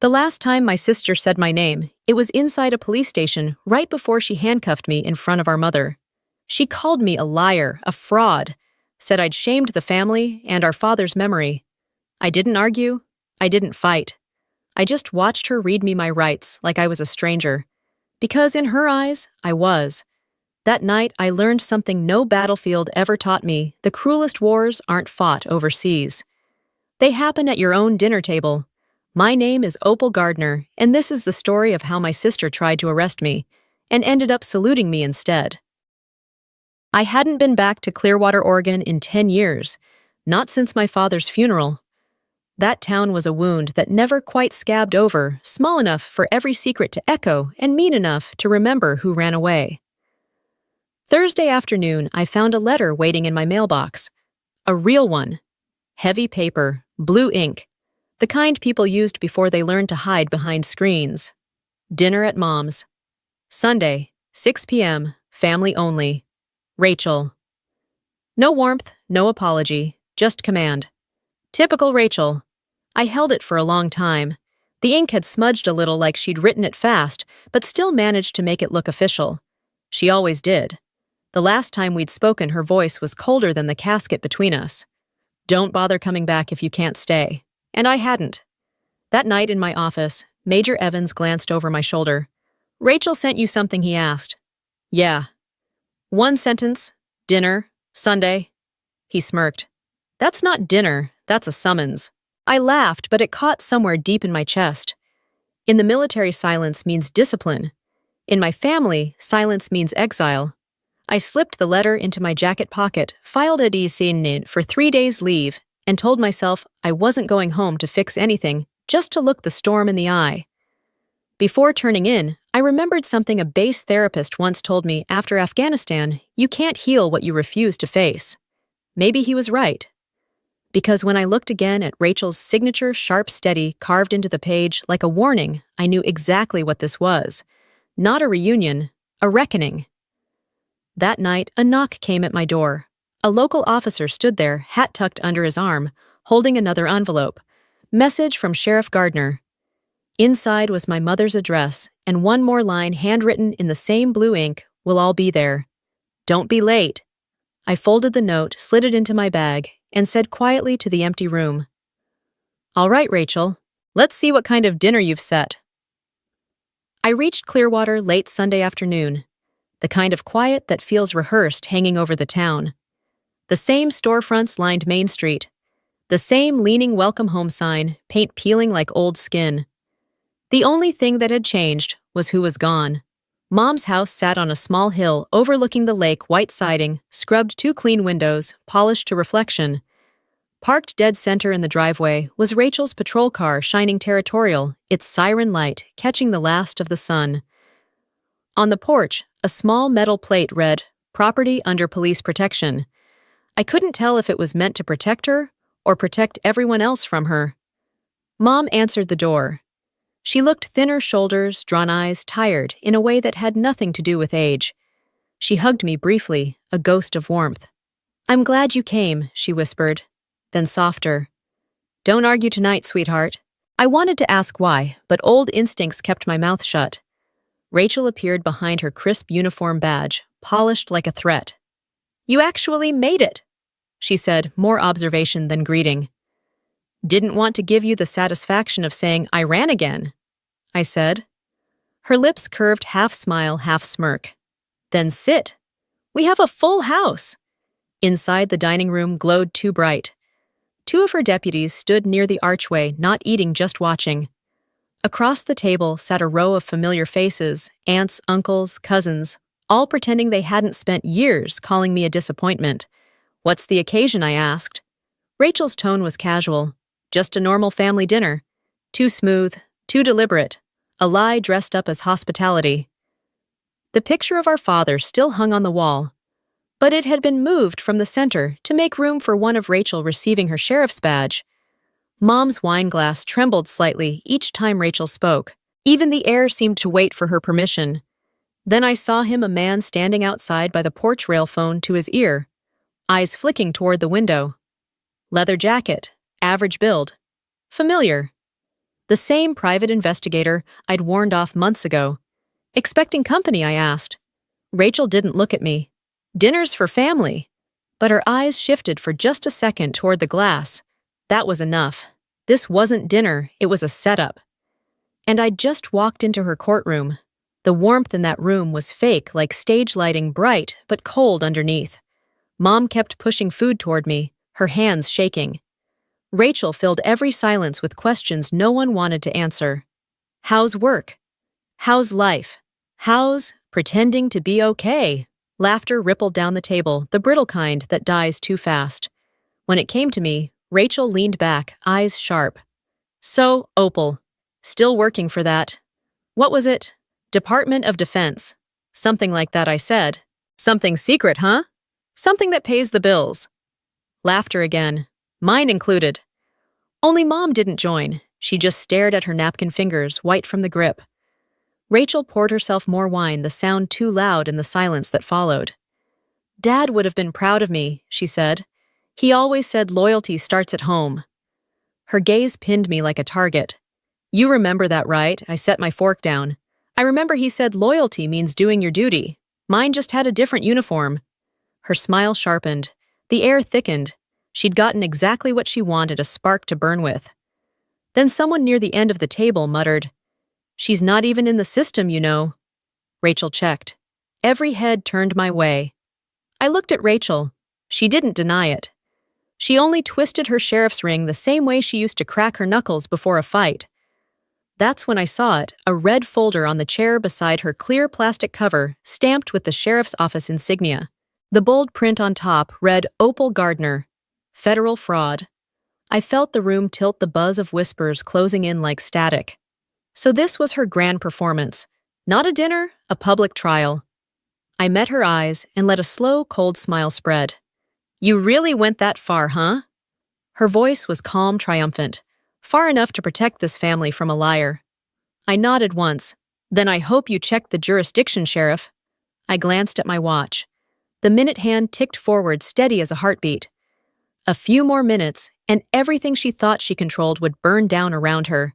The last time my sister said my name, it was inside a police station right before she handcuffed me in front of our mother. She called me a liar, a fraud, said I'd shamed the family and our father's memory. I didn't argue. I didn't fight. I just watched her read me my rights like I was a stranger. Because in her eyes, I was. That night, I learned something no battlefield ever taught me: the cruelest wars aren't fought overseas. They happen at your own dinner table. My name is Opal Gardner, and this is the story of how my sister tried to arrest me and ended up saluting me instead. I hadn't been back to Clearwater, Oregon in 10 years, not since my father's funeral. That town was a wound that never quite scabbed over, small enough for every secret to echo and mean enough to remember who ran away. Thursday afternoon, I found a letter waiting in my mailbox. A real one. Heavy paper, blue ink, the kind people used before they learned to hide behind screens. Dinner at Mom's. Sunday, 6 p.m., family only. Rachel. No warmth, no apology, just command. Typical Rachel. I held it for a long time. The ink had smudged a little like she'd written it fast, but still managed to make it look official. She always did. The last time we'd spoken, her voice was colder than the casket between us. Don't bother coming back if you can't stay. And I hadn't. That night in my office, Major Evans glanced over my shoulder. Rachel sent you something, he asked. Yeah. One sentence. Dinner. Sunday. He smirked. That's not dinner, that's a summons. I laughed, but it caught somewhere deep in my chest. In the military, silence means discipline. In my family, silence means exile. I slipped the letter into my jacket pocket, filed a DC for 3 days leave, and told myself I wasn't going home to fix anything, just to look the storm in the eye. Before turning in, I remembered something a base therapist once told me after Afghanistan: you can't heal what you refuse to face. Maybe he was right. Because when I looked again at Rachel's signature, sharp, steady, carved into the page like a warning, I knew exactly what this was. Not a reunion, a reckoning. That night, a knock came at my door. A local officer stood there, hat tucked under his arm, holding another envelope. Message from Sheriff Gardner. Inside was my mother's address, and one more line handwritten in the same blue ink: we'll all be there. Don't be late. I folded the note, slid it into my bag, and said quietly to the empty room, All right, Rachel, let's see what kind of dinner you've set. I reached Clearwater late Sunday afternoon, the kind of quiet that feels rehearsed hanging over the town. The same storefronts lined Main Street, the same leaning welcome home sign, paint peeling like old skin. The only thing that had changed was who was gone. Mom's house sat on a small hill overlooking the lake, white siding, scrubbed 2 clean windows, polished to reflection. Parked dead center in the driveway was Rachel's patrol car, shining territorial, its siren light catching the last of the sun. On the porch, a small metal plate read, Property under police protection. I couldn't tell if it was meant to protect her or protect everyone else from her. Mom answered the door. She looked thinner shoulders, drawn eyes, tired in a way that had nothing to do with age. She hugged me briefly, a ghost of warmth. I'm glad you came, she whispered, then softer. Don't argue tonight, sweetheart. I wanted to ask why, but old instincts kept my mouth shut. Rachel appeared behind her crisp uniform badge, polished like a threat. You actually made it, she said, more observation than greeting. Didn't want to give you the satisfaction of saying I ran again, I said. Her lips curved, half smile, half smirk. Then sit. We have a full house. Inside, the dining room glowed too bright. 2 of her deputies stood near the archway, not eating, just watching. Across the table sat a row of familiar faces, aunts, uncles, cousins, all pretending they hadn't spent years calling me a disappointment. What's the occasion, I asked. Rachel's tone was casual. Just a normal family dinner. Too smooth, too deliberate. A lie dressed up as hospitality. The picture of our father still hung on the wall, but it had been moved from the center to make room for one of Rachel receiving her sheriff's badge. Mom's wine glass trembled slightly each time Rachel spoke. Even the air seemed to wait for her permission. Then I saw him, a man standing outside by the porch rail, phone to his ear, eyes flicking toward the window. Leather jacket, average build. Familiar. The same private investigator I'd warned off months ago. Expecting company, I asked. Rachel didn't look at me. Dinner's for family. But her eyes shifted for just a second toward the glass. That was enough. This wasn't dinner, it was a setup. And I'd just walked into her courtroom. The warmth in that room was fake, like stage lighting, bright but cold underneath. Mom kept pushing food toward me, her hands shaking. Rachel filled every silence with questions no one wanted to answer. How's work? How's life? How's pretending to be okay? Laughter rippled down the table, the brittle kind that dies too fast. When it came to me, Rachel leaned back, eyes sharp. So, Opal. Still working for that. What was it? Department of Defense. Something like that, I said. Something secret, huh? Something that pays the bills. Laughter again. Mine included. Only Mom didn't join. She just stared at her napkin fingers, white from the grip. Rachel poured herself more wine, the sound too loud in the silence that followed. Dad would have been proud of me, she said. He always said loyalty starts at home. Her gaze pinned me like a target. You remember that, right? I set my fork down. I remember he said loyalty means doing your duty. Mine just had a different uniform. Her smile sharpened. The air thickened. She'd gotten exactly what she wanted, a spark to burn with. Then someone near the end of the table muttered, She's not even in the system, you know. Rachel checked. Every head turned my way. I looked at Rachel. She didn't deny it. She only twisted her sheriff's ring the same way she used to crack her knuckles before a fight. That's when I saw it, a red folder on the chair beside her clear plastic cover, stamped with the sheriff's office insignia. The bold print on top read Opal Gardner, Federal Fraud. I felt the room tilt, the buzz of whispers closing in like static. So this was her grand performance. Not a dinner, a public trial. I met her eyes and let a slow, cold smile spread. You really went that far, huh? Her voice was calm, triumphant. Far enough to protect this family from a liar. I nodded once. Then I hope you checked the jurisdiction, Sheriff. I glanced at my watch. The minute hand ticked forward, steady as a heartbeat. A few more minutes, and everything she thought she controlled would burn down around her.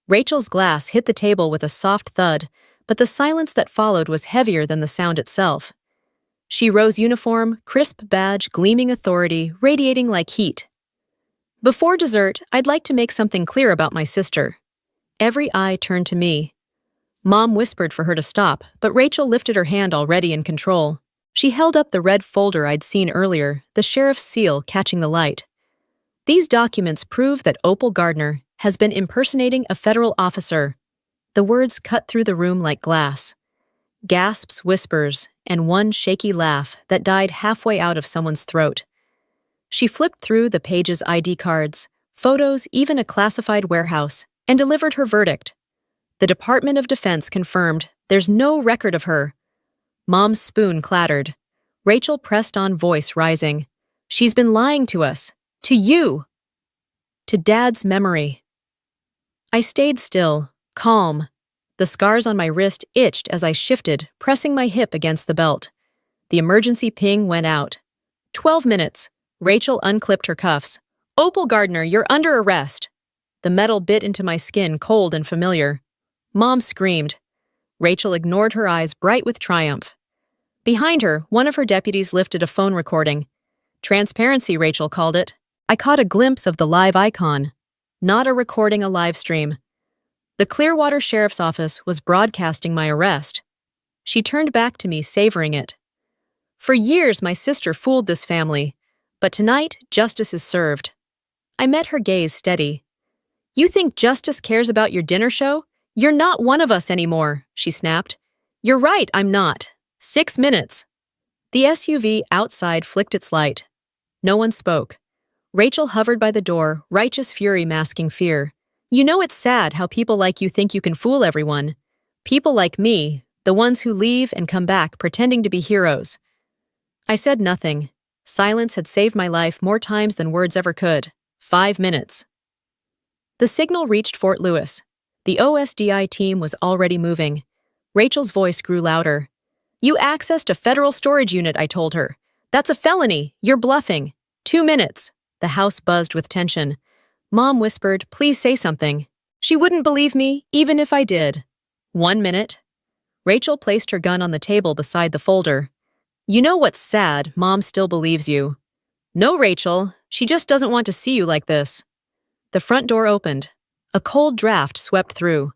Rachel's glass hit the table with a soft thud, but the silence that followed was heavier than the sound itself. She rose, uniform, crisp badge, gleaming authority, radiating like heat. Before dessert, I'd like to make something clear about my sister. Every eye turned to me. Mom whispered for her to stop, but Rachel lifted her hand, already in control. She held up the red folder I'd seen earlier, the sheriff's seal catching the light. These documents prove that Opal Gardner has been impersonating a federal officer. The words cut through the room like glass. Gasps, whispers, and one shaky laugh that died halfway out of someone's throat. She flipped through the page's ID cards, photos, even a classified warehouse, and delivered her verdict. The Department of Defense confirmed there's no record of her. Mom's spoon clattered. Rachel pressed on, voice rising. She's been lying to us. To you. To Dad's memory. I stayed still, calm. The scars on my wrist itched as I shifted, pressing my hip against the belt. The emergency ping went out. 12 minutes. Rachel unclipped her cuffs. Opal Gardner, you're under arrest. The metal bit into my skin, cold and familiar. Mom screamed. Rachel ignored, her eyes bright with triumph. Behind her, one of her deputies lifted a phone recording. Transparency, Rachel called it. I caught a glimpse of the live icon. Not a recording, a live stream. The Clearwater Sheriff's Office was broadcasting my arrest. She turned back to me, savoring it. For years, my sister fooled this family, but tonight, justice is served. I met her gaze steady. You think justice cares about your dinner show? You're not one of us anymore, she snapped. You're right, I'm not. 6 minutes. The SUV outside flicked its light. No one spoke. Rachel hovered by the door, righteous fury masking fear. You know, it's sad how people like you think you can fool everyone. People like me, the ones who leave and come back pretending to be heroes. I said nothing. Silence had saved my life more times than words ever could. 5 minutes. The signal reached Fort Lewis. The OSDI team was already moving. Rachel's voice grew louder. You accessed a federal storage unit, I told her. That's a felony. You're bluffing. 2 minutes. The house buzzed with tension. Mom whispered, please say something. She wouldn't believe me, even if I did. 1 minute. Rachel placed her gun on the table beside the folder. You know what's sad? Mom still believes you. No, Rachel. She just doesn't want to see you like this. The front door opened. A cold draft swept through.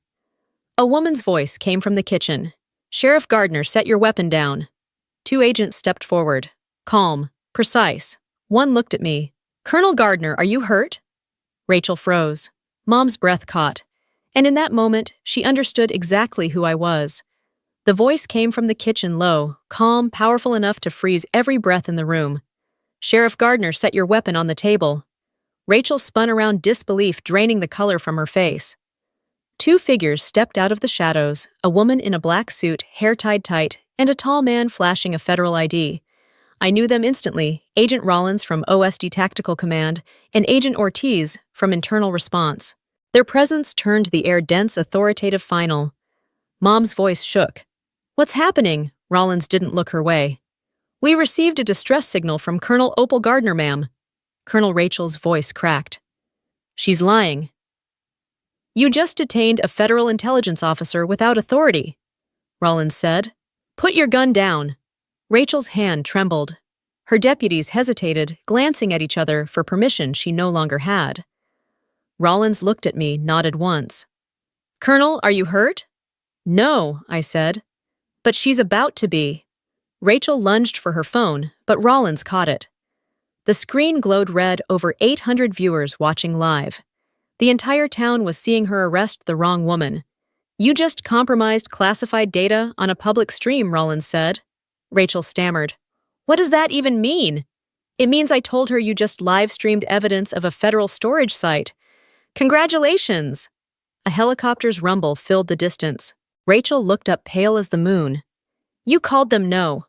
A woman's voice came from the kitchen. Sheriff Gardner, set your weapon down. 2 agents stepped forward. Calm, precise. One looked at me. Colonel Gardner, are you hurt? Rachel froze. Mom's breath caught. And in that moment, she understood exactly who I was. The voice came from the kitchen low, calm, powerful enough to freeze every breath in the room. Sheriff Gardner, set your weapon on the table. Rachel spun around, disbelief draining the color from her face. 2 figures stepped out of the shadows, a woman in a black suit, hair tied tight, and a tall man flashing a federal ID. I knew them instantly, Agent Rollins from OSD Tactical Command and Agent Ortiz from Internal Response. Their presence turned the air dense, authoritative final. Mom's voice shook. What's happening? Rollins didn't look her way. We received a distress signal from Colonel Opal Gardner, ma'am. Colonel Rachel's voice cracked. She's lying. You just detained a federal intelligence officer without authority, Rollins said. Put your gun down. Rachel's hand trembled. Her deputies hesitated, glancing at each other for permission she no longer had. Rollins looked at me, nodded once. Colonel, are you hurt? No, I said. But she's about to be. Rachel lunged for her phone, but Rollins caught it. The screen glowed red, over 800 viewers watching live. The entire town was seeing her arrest the wrong woman. You just compromised classified data on a public stream, Rollins said. Rachel stammered. What does that even mean? It means I told her you just live-streamed evidence of a federal storage site. Congratulations! A helicopter's rumble filled the distance. Rachel looked up, pale as the moon. You called them no.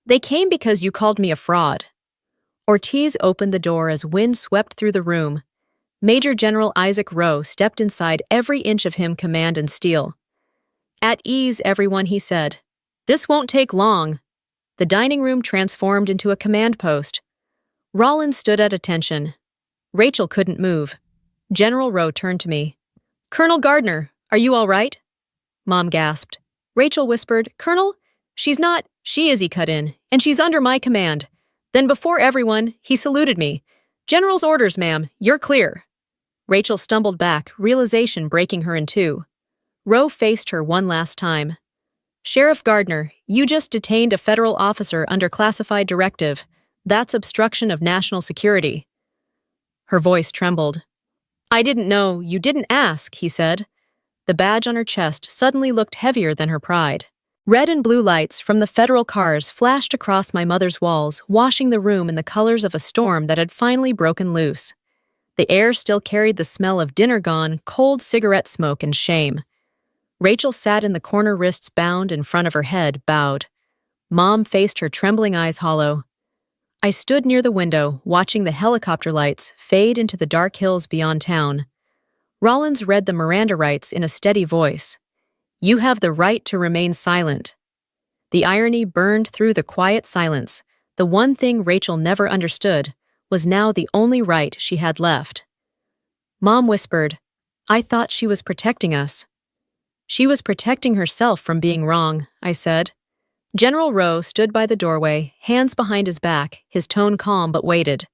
They came because you called me a fraud. Ortiz opened the door as wind swept through the room. Major General Isaac Rowe stepped inside, every inch of him command and steel. At ease, everyone, he said. This won't take long. The dining room transformed into a command post. Rollins stood at attention. Rachel couldn't move. General Rowe turned to me. Colonel Gardner, are you all right? Mom gasped. Rachel whispered, Colonel, she's not, she is, he cut in, and she's under my command. Then before everyone, he saluted me. General's orders, ma'am, you're clear. Rachel stumbled back, realization breaking her in two. Rowe faced her one last time. Sheriff Gardner, you just detained a federal officer under classified directive. That's obstruction of national security. Her voice trembled. I didn't know, you didn't ask, he said. The badge on her chest suddenly looked heavier than her pride. Red and blue lights from the federal cars flashed across my mother's walls, washing the room in the colors of a storm that had finally broken loose. The air still carried the smell of dinner gone, cold cigarette smoke, and shame. Rachel sat in the corner, wrists bound in front of her head, bowed. Mom faced her, trembling eyes hollow. I stood near the window, watching the helicopter lights fade into the dark hills beyond town. Rollins read the Miranda rights in a steady voice. You have the right to remain silent. The irony burned through the quiet silence. The one thing Rachel never understood was now the only right she had left. Mom whispered, I thought she was protecting us. She was protecting herself from being wrong, I said. General Rowe stood by the doorway, hands behind his back, his tone calm but weighted.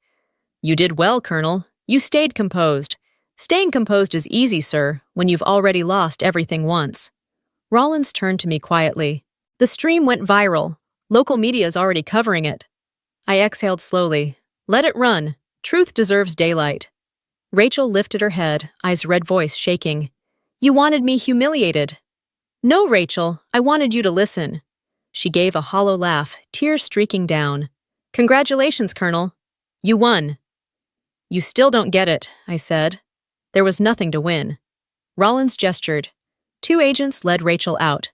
You did well, Colonel. You stayed composed. Staying composed is easy, sir, when you've already lost everything once. Rollins turned to me quietly. The stream went viral. Local media's already covering it. I exhaled slowly. Let it run. Truth deserves daylight. Rachel lifted her head, eyes red, voice shaking. You wanted me humiliated. No, Rachel, I wanted you to listen. She gave a hollow laugh, tears streaking down. Congratulations, Colonel. You won. You still don't get it, I said. There was nothing to win. Rollins gestured. 2 agents led Rachel out.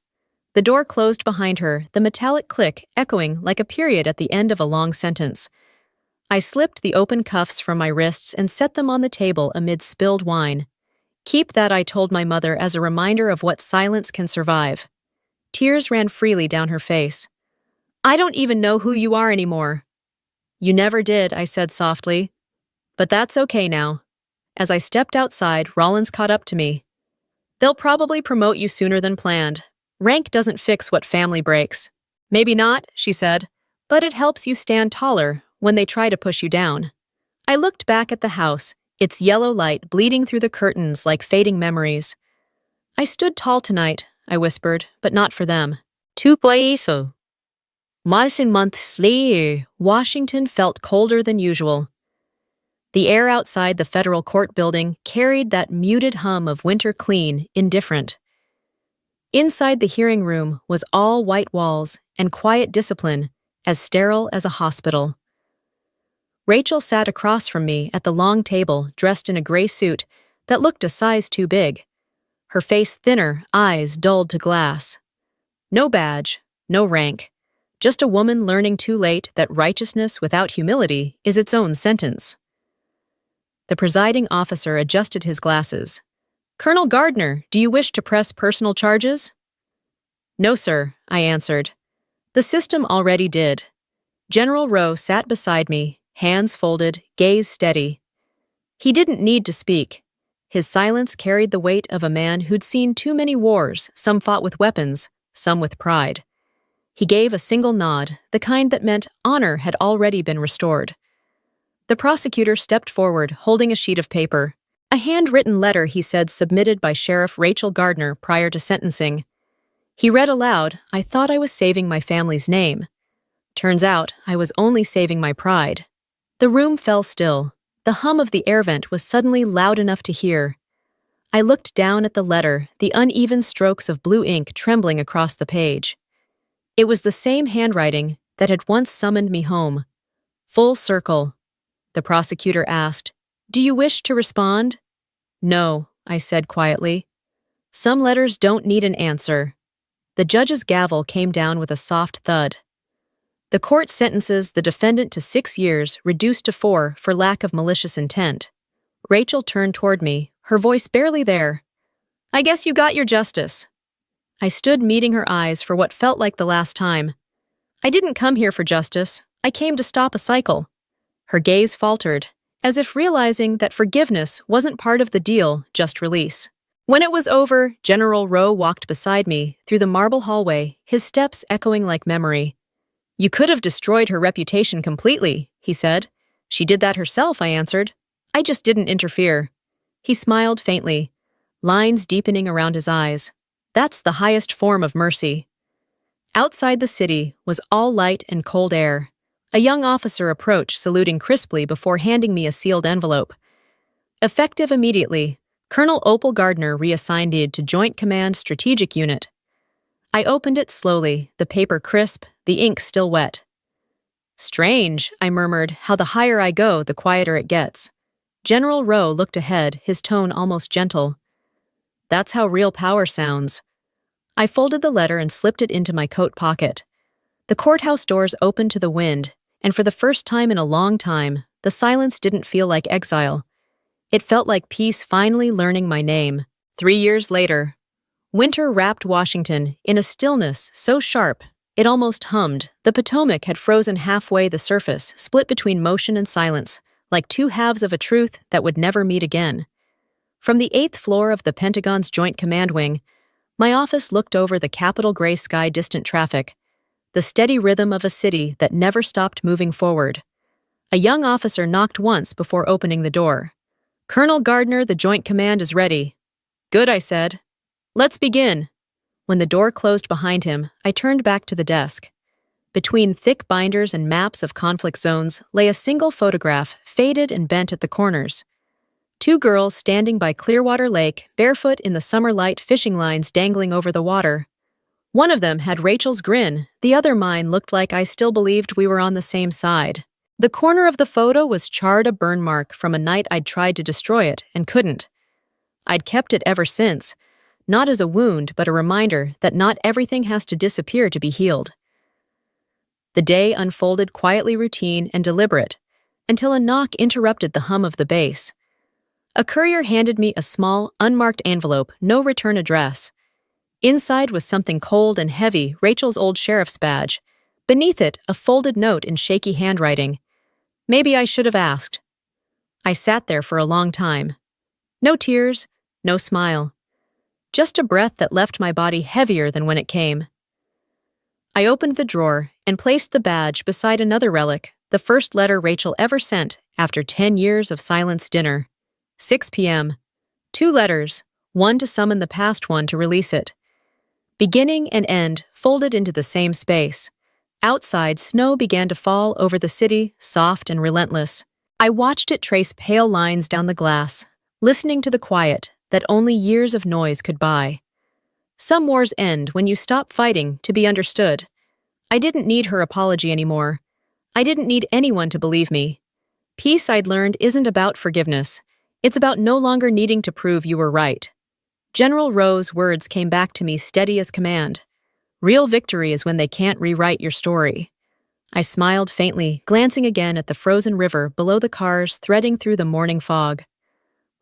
The door closed behind her, the metallic click echoing like a period at the end of a long sentence. I slipped the open cuffs from my wrists and set them on the table amid spilled wine. Keep that, I told my mother, as a reminder of what silence can survive. Tears ran freely down her face. I don't even know who you are anymore. You never did, I said softly. But that's okay now. As I stepped outside, Rollins caught up to me. They'll probably promote you sooner than planned. Rank doesn't fix what family breaks. Maybe not, she said, but it helps you stand taller when they try to push you down. I looked back at the house, its yellow light bleeding through the curtains like fading memories. I stood tall tonight, I whispered, but not for them. 2 months later, Washington felt colder than usual. The air outside the federal court building carried that muted hum of winter clean, indifferent. Inside the hearing room was all white walls and quiet discipline, as sterile as a hospital. Rachel sat across from me at the long table, dressed in a gray suit that looked a size too big. Her face thinner, eyes dulled to glass. No badge, no rank, just a woman learning too late that righteousness without humility is its own sentence. The presiding officer adjusted his glasses. "Colonel Gardner, do you wish to press personal charges?" "No, sir," I answered. The system already did. General Rowe sat beside me, hands folded, gaze steady. He didn't need to speak. His silence carried the weight of a man who'd seen too many wars, some fought with weapons, some with pride. He gave a single nod, the kind that meant honor had already been restored. The prosecutor stepped forward, holding a sheet of paper. A handwritten letter, he said, submitted by Sheriff Rachel Gardner prior to sentencing. He read aloud, "I thought I was saving my family's name. Turns out I was only saving my pride." The room fell still. The hum of the air vent was suddenly loud enough to hear. I looked down at the letter, the uneven strokes of blue ink trembling across the page. It was the same handwriting that had once summoned me home. Full circle. The prosecutor asked, "Do you wish to respond?" "No," I said quietly. "Some letters don't need an answer." The judge's gavel came down with a soft thud. The court sentences the defendant to 6 years, reduced to 4 for lack of malicious intent. Rachel turned toward me, her voice barely there. "I guess you got your justice." I stood meeting her eyes for what felt like the last time. "I didn't come here for justice. I came to stop a cycle." Her gaze faltered, as if realizing that forgiveness wasn't part of the deal, just release. When it was over, General Rowe walked beside me through the marble hallway, his steps echoing like memory. "You could have destroyed her reputation completely," he said. "She did that herself," I answered. "I just didn't interfere." He smiled faintly, lines deepening around his eyes. That's the highest form of mercy. Outside the city was all light and cold air. A young officer approached, saluting crisply before handing me a sealed envelope. Effective immediately, Colonel Opal Gardner reassigned to Joint Command Strategic Unit. I opened it slowly, the paper crisp, the ink still wet. "Strange," I murmured, "how the higher I go, the quieter it gets." General Rowe looked ahead, his tone almost gentle. "That's how real power sounds." I folded the letter and slipped it into my coat pocket. The courthouse doors opened to the wind, and for the first time in a long time, the silence didn't feel like exile. It felt like peace finally learning my name. 3 years later, winter wrapped Washington in a stillness so sharp it almost hummed. The Potomac had frozen halfway the surface, split between motion and silence, like two halves of a truth that would never meet again. From the 8th floor of the Pentagon's Joint Command Wing, my office looked over the Capitol gray sky, distant traffic, the steady rhythm of a city that never stopped moving forward. A young officer knocked once before opening the door. "Colonel Gardner, the Joint Command is ready." "Good," I said. "Let's begin." When the door closed behind him, I turned back to the desk. Between thick binders and maps of conflict zones lay a single photograph, faded and bent at the corners. 2 girls standing by Clearwater Lake, barefoot in the summer light, fishing lines dangling over the water. One of them had Rachel's grin, the other mine looked like I still believed we were on the same side. The corner of the photo was charred, a burn mark from a night I'd tried to destroy it and couldn't. I'd kept it ever since, not as a wound but a reminder that not everything has to disappear to be healed. The day unfolded quietly, routine and deliberate, until a knock interrupted the hum of the bass. A courier handed me a small, unmarked envelope, no return address. Inside was something cold and heavy, Rachel's old sheriff's badge. Beneath it, a folded note in shaky handwriting. Maybe I should have asked. I sat there for a long time. No tears, no smile. just a breath that left my body heavier than when it came. I opened the drawer and placed the badge beside another relic, the first letter Rachel ever sent after 10 years of silenced dinner. 6 p.m. 2 letters, one to summon the past, one to release it. Beginning and end folded into the same space. Outside, snow began to fall over the city, soft and relentless. I watched it trace pale lines down the glass, listening to the quiet that only years of noise could buy. Some wars end when you stop fighting to be understood. I didn't need her apology anymore. I didn't need anyone to believe me. Peace, I'd learned, isn't about forgiveness. It's about no longer needing to prove you were right. General Rowe's words came back to me steady as command. Real victory is when they can't rewrite your story. I smiled faintly, glancing again at the frozen river below the cars threading through the morning fog.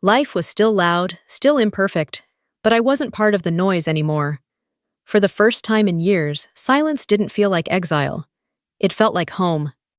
Life was still loud, still imperfect, but I wasn't part of the noise anymore. For the first time in years, silence didn't feel like exile. It felt like home.